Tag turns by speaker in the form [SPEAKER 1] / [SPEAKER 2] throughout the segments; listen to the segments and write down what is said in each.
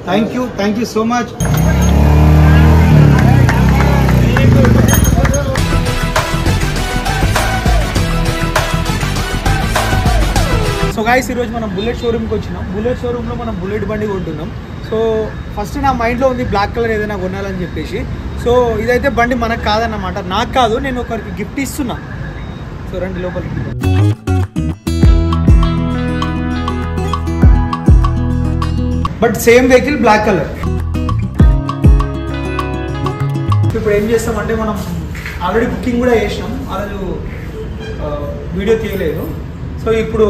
[SPEAKER 1] Thank you so much. So guys ఈరోజు మనం bullet షోరూమ్కి వచ్చినాం. బుల్లెట్ షోరూంలో మనం బుల్లెట్ బండి కొంటున్నాం. సో ఫస్ట్ నా మైండ్లో ఉంది బ్లాక్ కలర్ ఏదైనా కొనాలని చెప్పేసి. సో ఇదైతే బండి మనకు కాదన్నమాట, నాకు కాదు, నేను ఒకరికి గిఫ్ట్ ఇస్తున్నా. సో రండి లోపలికి. But same vehicle black colour. ఇప్పుడు ఏం చేస్తామంటే మనం ఆల్రెడీ బుకింగ్ కూడా చేసినాం, ఆ రోజు వీడియో తీయలేదు. సో ఇప్పుడు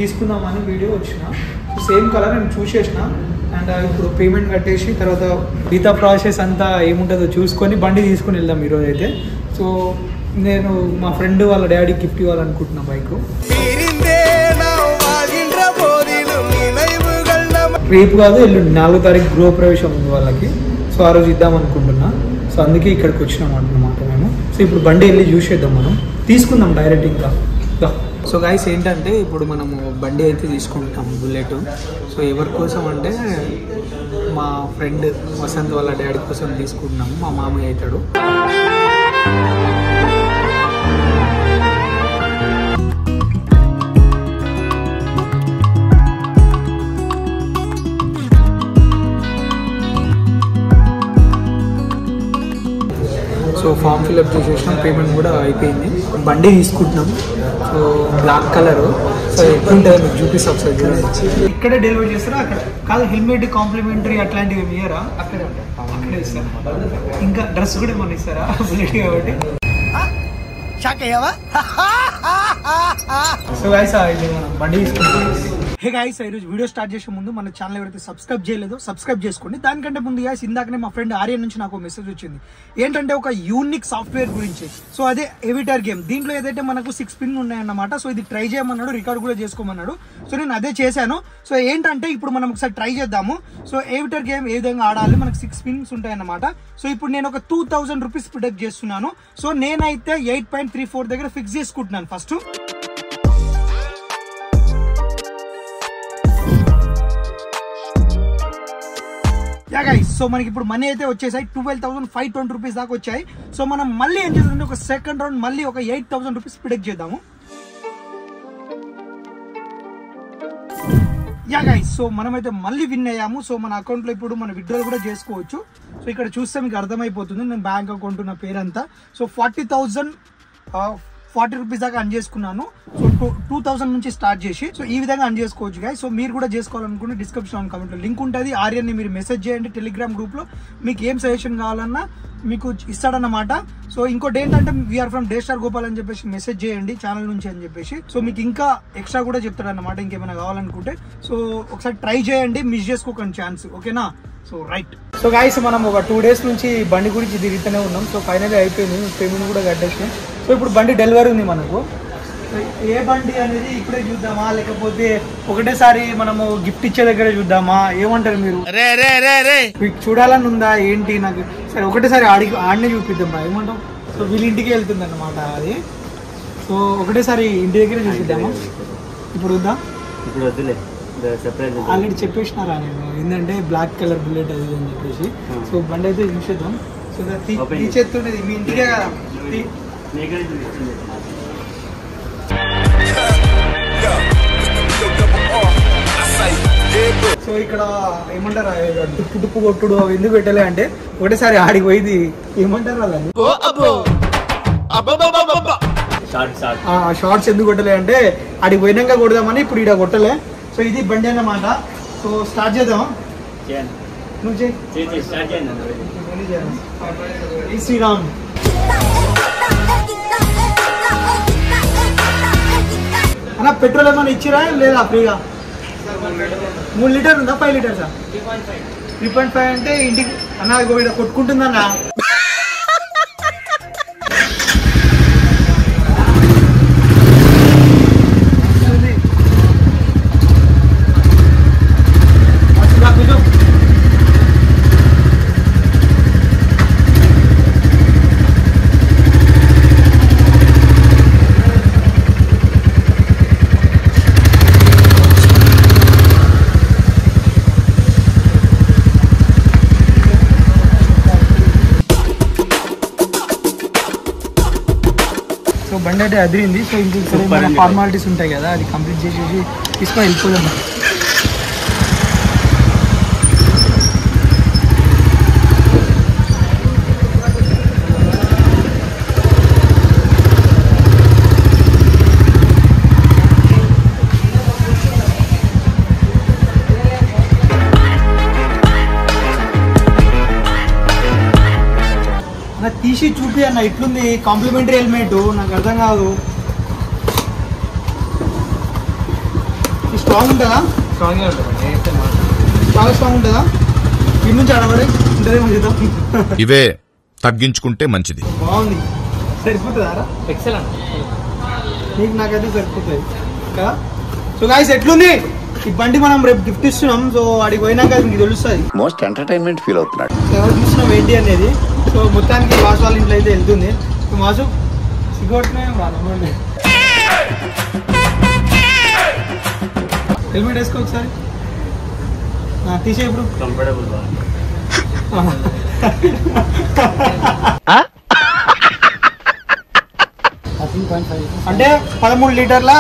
[SPEAKER 1] తీసుకుందామని వీడియో వచ్చిన. సేమ్ కలర్ నేను చూసేసిన అండ్ ఇప్పుడు పేమెంట్ కట్టేసి తర్వాత మిగతా ప్రాసెస్ అంతా ఏముంటుందో చూసుకొని బండి తీసుకొని వెళ్దాం ఈరోజు అయితే. సో నేను మా ఫ్రెండ్ వాళ్ళ డాడీకి గిఫ్ట్ ఇవ్వాలనుకుంటున్నా బైక్. రేపు కాదు ఎల్లుండి 4వ తారీఖు గృహప్రవేశం ఉంది వాళ్ళకి. సో ఆ రోజు ఇద్దాం అనుకుంటున్నా. సో అందుకే ఇక్కడికి వచ్చినాం అన్నమాట మేము. సో ఇప్పుడు బండి వెళ్ళి చూసేద్దాం, మనం తీసుకుందాం డైరెక్ట్ ఇంకా. సో గైస్ ఏంటంటే ఇప్పుడు మనము బండి అయితే తీసుకుంటాము బుల్లెట్. సో ఎవరి కోసం అంటే మా ఫ్రెండ్ వసంత్ వాళ్ళ డాడీ కోసం తీసుకుంటున్నాము. మా మామయ్య అవుతాడు. సో ఫామ్ ఫిల్అప్ చేసేసినాం, పేమెంట్ కూడా అయిపోయింది. బండి తీసుకుంటున్నాం. So black colour. సో ఎట్లుంటుందో మీకు చూపిస్తా ఒకసారి. ఇక్కడే డెలివరీ చేస్తారా? అక్కడ కాదు, హెల్మెట్ కాంప్లిమెంటరీ అట్లాంటివి ఏమి ఇయ్యరా? అక్కడే అక్కడే ఇస్తారా? ఇంకా డ్రెస్ కూడా ఏమన్నా ఇస్తారా బుల్లెట్ కాబట్టి? సో గైస్ మనం బండి తీసుకుంటాం. హే గైస్, ఈరోజు వీడియో స్టార్ట్ చేసే ముందు మన ఛానల్ ఎవరైతే సబ్స్క్రైబ్ చేయలేదో సబ్స్క్రైబ్ చేసుకోండి. దానికంటే ముందు గైస్ ఇందాకనే మా ఫ్రెండ్ ఆర్యన్ నుంచి నాకు మెసేజ్ వచ్చింది. ఏంటంటే ఒక యూనిక్ సాఫ్ట్వేర్ గురించి. సో అదే ఎవిటర్ గేమ్. దీంట్లో ఏదైతే మనకు 6 పిన్ ఉన్నాయన్నమాట. సో ఇది ట్రై చేయమన్నాడు, రికార్డ్ కూడా చేసుకోమన్నాడు. సో నేను అదే చేశాను. సో ఏంటంటే ఇప్పుడు మనం ఒకసారి ట్రై చేద్దాము. సో ఎవిటర్ గేమ్ ఏ విధంగా ఆడాలి, మనకు 6 పిన్స్ ఉంటాయన్నమాట. సో ఇప్పుడు నేను ఒక 2000 రూపీస్ ప్రొడక్ట్ చేస్తున్నాను. సో నేనైతే 8.34 దగ్గర ఫిక్స్ చేసుకుంటున్నాను ఫస్ట్. యా గైస్, సో మనకి ఇప్పుడు మనీ అయితే వచ్చేసాయి. 12,520 రూపీస్ దాకా వచ్చాయి. సో మనం మళ్ళీ ఏం చేద్దాం, ఒక సెకండ్ రౌండ్ మళ్ళీ ఒక 8,000 రూపీస్ ప్రిడిక్ట్ చేద్దాము. యా గైస్, సో మనమైతే మళ్ళీ విన్ అయ్యాము. సో మన అకౌంట్ లో ఇప్పుడు మనం విత్డ్రా కూడా చేసుకోవచ్చు. సో ఇక్కడ చూస్తే మీకు అర్థమైపోతుంది నేను బ్యాంక్ అకౌంట్ ఉన్న పేరంతా. సో 40 రూపీస్ దాకా అన్ చేసుకున్నాను. సో 2000 నుంచి స్టార్ట్ చేసి సో ఈ విధంగా అన్ చేసుకోవచ్చు గైస్. సో మీరు కూడా చేసుకోవాలనుకుంటే డిస్క్రిప్షన్ కామెంట్ లో లింక్ ఉంటుంది. ఆర్యన్ని మీరు మెసేజ్ చేయండి టెలిగ్రామ్ గ్రూప్ లో. మీకు ఏం సజెషన్ కావాలన్నా మీకు ఇస్తాడన్నమాట. సో ఇంకోటి ఏంటంటే we are from day star Gopal అని చెప్పేసి మెసేజ్ చేయండి ఛానల్ నుంచి అని చెప్పేసి. సో మీకు ఇంకా ఎక్స్ట్రా కూడా చెప్తాడన్నమాట ఇంకేమైనా కావాలనుకుంటే. సో ఒకసారి ట్రై చేయండి, మిస్ చేసుకోకండి ఛాన్స్, ఓకేనా? So right. సో గైస్ మనం ఒక 2 డేస్ నుంచి బండి గురించి తిరుగుతూనే ఉన్నాం. సో ఫైనల్లీ అయిపోయింది, పేమెంట్ కూడా కట్టేసినాం. సో ఇప్పుడు బండి డెలివరీ ఉంది మనకు. ఏ బండి అనేది ఇప్పుడే చూద్దామా లేకపోతే ఒకటేసారి మనము గిఫ్ట్ ఇచ్చే దగ్గర చూద్దామా, ఏమంటారు మీరు? మీకు చూడాలని ఉందా ఏంటి? నాకు సరే ఒకటేసారి ఆడనే చూపిద్దాం రా, ఏమంటాం? సో వీళ్ళ ఇంటికి వెళ్తుంది అన్నమాట అది. సో ఒకటేసారి ఇంటి దగ్గర చూపిద్దామా? ఇప్పుడు వద్దా? ఇప్పుడు వద్దులే, ఆల్రెడీ చెప్పేసినారా నేను ఏంటంటే బ్లాక్ కలర్ బుల్లెట్ అది అని చెప్పేసి. సో బండి అయితే చూసేద్దాం. సో తీసేస్తుండేది మీ ఇంటికే కదా. సో ఇక్కడ ఏమంటారా టుప్పు కొట్టుడు అవి ఎందుకు పెట్టలే అంటే ఒకటేసారి ఆడికి పోయింది ఏమంటారు వాళ్ళని షార్ట్స్ ఎందుకు కొట్టలే అంటే ఆడికి పోయినాక కొడదామని ఇప్పుడు ఇక్కడ కొట్టలే. సో ఇది బండి అన్నమాట. సో స్టార్ట్ చేద్దాం. నువ్వు శ్రీరామ్ అన్న పెట్రోల్ ఏమైనా ఇచ్చిరా లేదా ఫ్రీగా? 3 లీటర్ ఉందా 5 లీటర్సా? 3.5 అంటే ఇంటికి అన్న ఇక్కడ కొట్టుకుంటుందన్నా. బండి అయితే అదిరింది. సో ఇంకొక ఫార్మాలిటీస్ ఉంటాయి కదా, అది కంప్లీట్ చేసేసి తీసుకొని వెళ్ళిపోదాం. నాకు తీసి చూపి అన్న, ఇట్లుంది కాంప్లిమెంటరీ హెల్మెట్, నాకు అర్థం కాదు. స్ట్రాంగ్ ఉంటుందా? చాలా స్ట్రాంగ్ ఉంటుందా? ఇటు నుంచి ఆడబడి ఉంటుంది మంచిదా?
[SPEAKER 2] ఇవే తగ్గించుకుంటే మంచిది.
[SPEAKER 1] బాగుంది. సరిపోతుందా? ఎక్సలెంట్. నీకు నాకైతే సరిపోతుంది కదా. సో గాయ్స్ ఎట్లుంది ఈ బండి? మనం రేపు గిఫ్ట్ ఇస్తున్నాం. సో అడిగి పోయినాక మీకు తెలుస్తుంది.
[SPEAKER 3] మోస్ట్ ఎంటర్టైన్మెంట్ ఫీల్ అవుతున్నాడు
[SPEAKER 1] ఎవరు చూస్తున్నాం ఏంటి అనేది. సో మొత్తానికి వాసు వాళ్ళ ఇంట్లో అయితే వెళ్తుంది. వాసు సిగోట్నే బాగుంది. హెల్మెట్ వేసుకో ఒకసారి, తీసే ఇప్పుడు. అంటే 13 లీటర్ల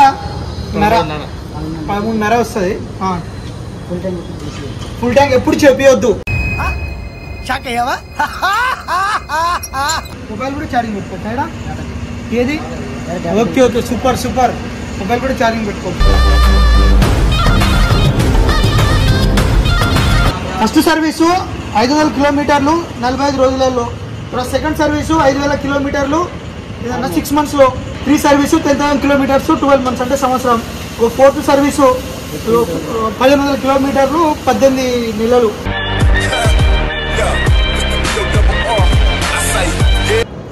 [SPEAKER 1] 13.5 వస్తుంది. ఫుల్ ట్యాంక్ ఎప్పుడు చెప్పవద్దు. మొబైల్ కూడా ఛార్జింగ్ పెట్టుకోవచ్చా? ఏది? Okay okay, super super. Mobile కూడా ఛార్జింగ్ పెట్టుకోవచ్చు. ఫస్ట్ సర్వీసు 5,000 కిలోమీటర్లు 45 రోజులలో. తర్వాత సెకండ్ సర్వీసు 5,000 కిలోమీటర్లు ఏదన్నా 6 monthsలో. 3 సర్వీసు 10,000 కిలోమీటర్స్ 12 months అంటే సంవత్సరం. ఫోర్త్ సర్వీసు 1,500 కిలోమీటర్లు 18 నెలలు.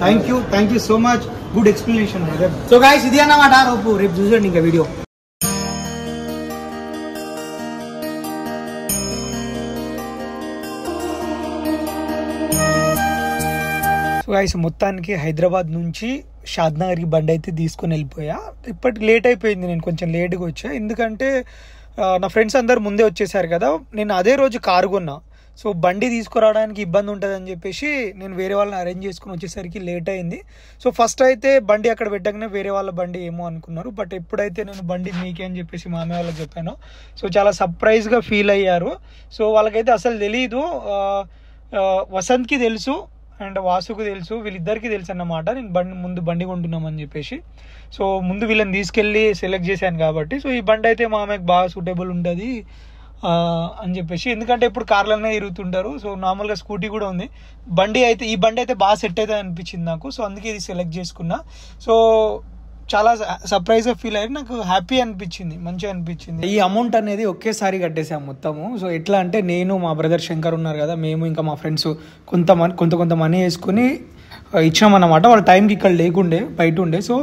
[SPEAKER 1] Thank you so much. Good explanation. So guys ఇది అన్నమాట. రేపు చూసండి ఇంకా వీడియో. సో గాయ్స్ మొత్తానికి హైదరాబాద్ నుంచి షాద్నగర్కి బండి అయితే తీసుకొని వెళ్ళిపోయా. ఇప్పటికి లేట్ అయిపోయింది, నేను కొంచెం లేట్గా వచ్చా. ఎందుకంటే నా ఫ్రెండ్స్ అందరు ముందే వచ్చేసారు కదా. నేను అదే రోజు కారు కొన్నా. సో బండి తీసుకురావడానికి ఇబ్బంది ఉంటుందని చెప్పేసి నేను వేరే వాళ్ళని అరేంజ్ చేసుకుని వచ్చేసరికి లేట్ అయింది. సో ఫస్ట్ అయితే బండి అక్కడ పెట్టగానే వేరే వాళ్ళ బండి ఏమో అనుకున్నారు. బట్ ఎప్పుడైతే నేను బండి మీకే అని చెప్పేసి మా అమ్మాయి వాళ్ళకి చెప్పాను, సో చాలా సర్ప్రైజ్గా ఫీల్ అయ్యారు. సో వాళ్ళకైతే అసలు తెలీదు. వసంత్కి తెలుసు అండ్ వాసుకు తెలుసు, వీళ్ళిద్దరికి తెలుసు అన్నమాట నేను ముందు బండి కొంటున్నామని చెప్పేసి. సో ముందు వీళ్ళని తీసుకెళ్ళి సెలెక్ట్ చేశాను కాబట్టి. సో ఈ బండి అయితే మా అమ్మాయికి బాగా సూటబుల్ ఉంటుంది అని చెప్పేసి, ఎందుకంటే ఇప్పుడు కార్లనే తిరుగుతుంటారు. సో నార్మల్గా స్కూటీ కూడా ఉంది. ఈ బండి అయితే బాగా సెట్ అవుతుంది అనిపించింది నాకు. సో అందుకే ఇది సెలెక్ట్ చేసుకున్నా. సో చాలా సర్ప్రైజ్గా ఫీల్ అయ్యి నాకు హ్యాపీ అనిపించింది, మంచిగా అనిపించింది. ఈ అమౌంట్ అనేది ఒకేసారి కట్టేసాం మొత్తము. సో ఎట్లా అంటే నేను, మా బ్రదర్ శంకర్ ఉన్నారు కదా, మేము ఇంకా మా ఫ్రెండ్స్ కొంత మనీ వేసుకుని ఇచ్చినామన్నమాట. వాళ్ళ టైంకి ఇక్కడ లేకుండే, బయట ఉండే. సో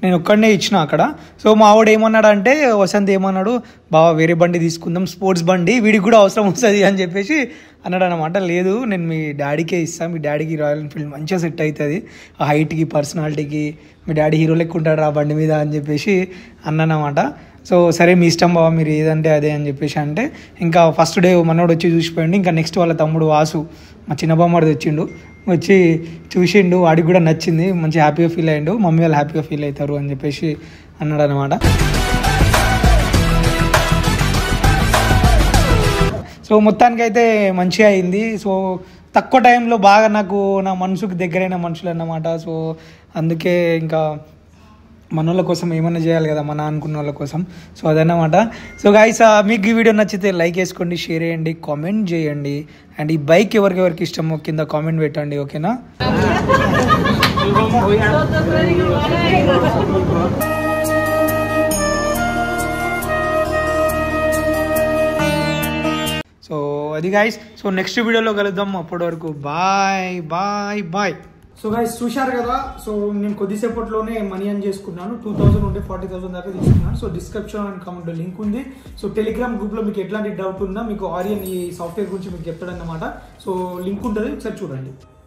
[SPEAKER 1] నేను ఒక్కడనే ఇచ్చిన అక్కడ. సో మా ఆవిడ ఏమన్నాడు అంటే, వసంత్ ఏమన్నాడు, బావా వేరే బండి తీసుకుందాం, స్పోర్ట్స్ బండి, వీడికి కూడా అవసరం వస్తుంది అని చెప్పేసి అన్నాడు అనమాట. లేదు నేను మీ డాడీకే ఇస్తాను, మీ డాడీకి రాయల్ ఎన్ఫీల్డ్ మంచిగా సెట్ అవుతుంది, ఆ హైట్కి పర్సనాలిటీకి, మీ డాడీ హీరో లెక్క ఉంటాడు ఆ బండి మీద అని చెప్పేసి అన్నానమాట. సో సరే మీ ఇష్టం బావ, మీరు ఏదంటే అదే అని చెప్పేసి అంటే, ఇంకా ఫస్ట్ డే మనోడు వచ్చి చూసిపోయిండు. ఇంకా నెక్స్ట్ వాళ్ళ తమ్ముడు వాసు, మా చిన్న బామ్మడిది వచ్చిండు, వచ్చి చూసిండు, వాడికి కూడా నచ్చింది, మంచి హ్యాపీగా ఫీల్ అయ్యిండు, మమ్మీ వాళ్ళు హ్యాపీగా ఫీల్ అవుతారు అని చెప్పేసి అన్నాడు అనమాట. సో మొత్తానికి అయితే మంచిగా అయింది. సో తక్కువ టైంలో బాగా నాకు నా మనసుకు దగ్గరైన మనుషులు అన్నమాట. సో అందుకే ఇంకా మన వాళ్ళ కోసం ఏమన్నా చేయాలి కదా, మన అనుకున్న వాళ్ళ కోసం. సో అదన్నమాట. సో గైస్ మీకు ఈ వీడియో నచ్చితే లైక్ వేసుకోండి, షేర్ చేయండి, కామెంట్ చేయండి. అండ్ ఈ బైక్ ఎవరికి ఇష్టమో కింద కామెంట్ పెట్టండి, ఓకేనా? సో అది గైస్. సో నెక్స్ట్ వీడియోలో కలుద్దాం. అప్పటి వరకు bye bye bye. So guys చూశారు కదా. సో నేను కొద్దిసేపట్లోనే మనీ అని చేసుకున్నాను. 2,000 ఉంటే 40,000 దాకా తీసుకున్నాను. సో డిస్క్రిప్షన్ అండ్ కామెంట్లో లింక్ ఉంది. సో టెలిగ్రామ్ గ్రూప్లో మీకు ఎట్లాంటి డౌట్ ఉన్నా మీకు ఆర్యన్ ఈ సాఫ్ట్వేర్ గురించి మీకు చెప్తాడన్నమాట. సో లింక్ ఉంటుంది, ఒకసారి చూడండి.